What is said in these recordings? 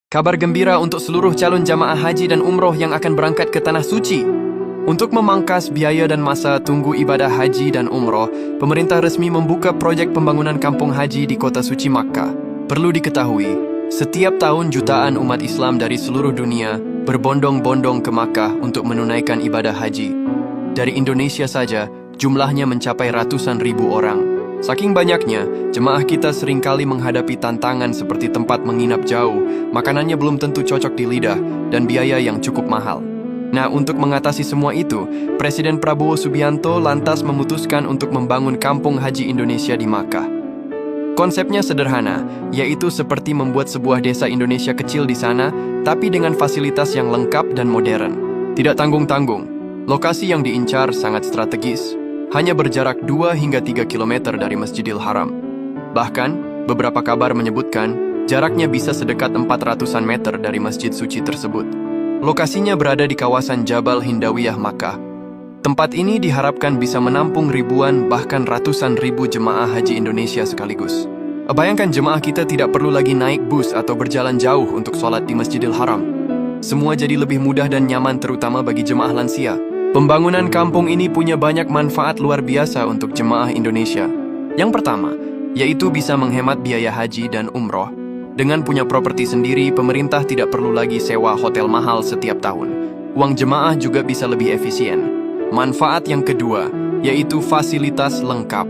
Kabar gembira untuk seluruh calon jamaah haji dan umroh yang akan berangkat ke Tanah Suci. Untuk memangkas biaya dan masa tunggu ibadah haji dan umroh, pemerintah resmi membuka proyek pembangunan kampung haji di kota suci Makkah. Perlu diketahui, setiap tahun jutaan umat Islam dari seluruh dunia berbondong-bondong ke Makkah untuk menunaikan ibadah haji. Dari Indonesia saja, jumlahnya mencapai ratusan ribu orang. Saking banyaknya, jemaah kita seringkali menghadapi tantangan seperti tempat menginap jauh, makanannya belum tentu cocok di lidah, dan biaya yang cukup mahal. Nah, untuk mengatasi semua itu, Presiden Prabowo Subianto lantas memutuskan untuk membangun kampung haji Indonesia di Makkah. Konsepnya sederhana, yaitu seperti membuat sebuah desa Indonesia kecil di sana, tapi dengan fasilitas yang lengkap dan modern. Tidak tanggung-tanggung, lokasi yang diincar sangat strategis. Hanya berjarak 2 hingga 3 km dari Masjidil Haram. Bahkan, beberapa kabar menyebutkan jaraknya bisa sedekat 400-an meter dari masjid suci tersebut. Lokasinya berada di kawasan Jabal Hindawiyah Makkah. Tempat ini diharapkan bisa menampung ribuan bahkan ratusan ribu jemaah haji Indonesia sekaligus. Bayangkan jemaah kita tidak perlu lagi naik bus atau berjalan jauh untuk sholat di Masjidil Haram. Semua jadi lebih mudah dan nyaman terutama bagi jemaah lansia. Pembangunan kampung ini punya banyak manfaat luar biasa untuk jemaah Indonesia. Yang pertama, yaitu bisa menghemat biaya haji dan umroh. Dengan punya properti sendiri, pemerintah tidak perlu lagi sewa hotel mahal setiap tahun. Uang jemaah juga bisa lebih efisien. Manfaat yang kedua, yaitu fasilitas lengkap.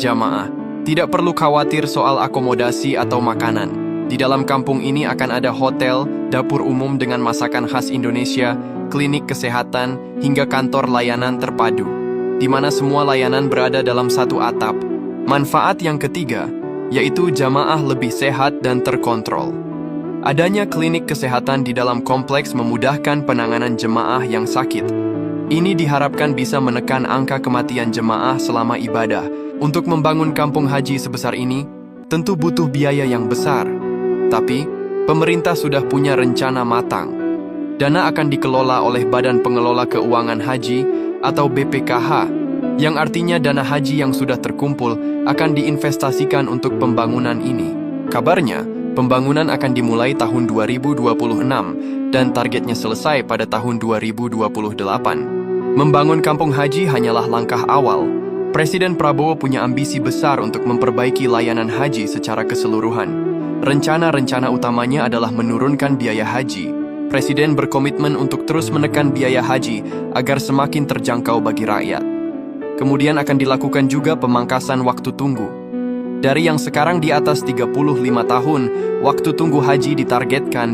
Jamaah tidak perlu khawatir soal akomodasi atau makanan. Di dalam kampung ini akan ada hotel, dapur umum dengan masakan khas Indonesia, klinik kesehatan, hingga kantor layanan terpadu, di mana semua layanan berada dalam satu atap. Manfaat yang ketiga, yaitu jamaah lebih sehat dan terkontrol. Adanya klinik kesehatan di dalam kompleks memudahkan penanganan jemaah yang sakit. Ini diharapkan bisa menekan angka kematian jemaah selama ibadah. Untuk membangun kampung haji sebesar ini, tentu butuh biaya yang besar. Tapi, pemerintah sudah punya rencana matang. Dana akan dikelola oleh Badan Pengelola Keuangan Haji atau BPKH, yang artinya dana haji yang sudah terkumpul akan diinvestasikan untuk pembangunan ini. Kabarnya, pembangunan akan dimulai tahun 2026 dan targetnya selesai pada tahun 2028. Membangun kampung haji hanyalah langkah awal. Presiden Prabowo punya ambisi besar untuk memperbaiki layanan haji secara keseluruhan. Rencana-rencana utamanya adalah menurunkan biaya haji. Presiden berkomitmen untuk terus menekan biaya haji agar semakin terjangkau bagi rakyat. Kemudian akan dilakukan juga pemangkasan waktu tunggu. Dari yang sekarang di atas 35 tahun, waktu tunggu haji ditargetkan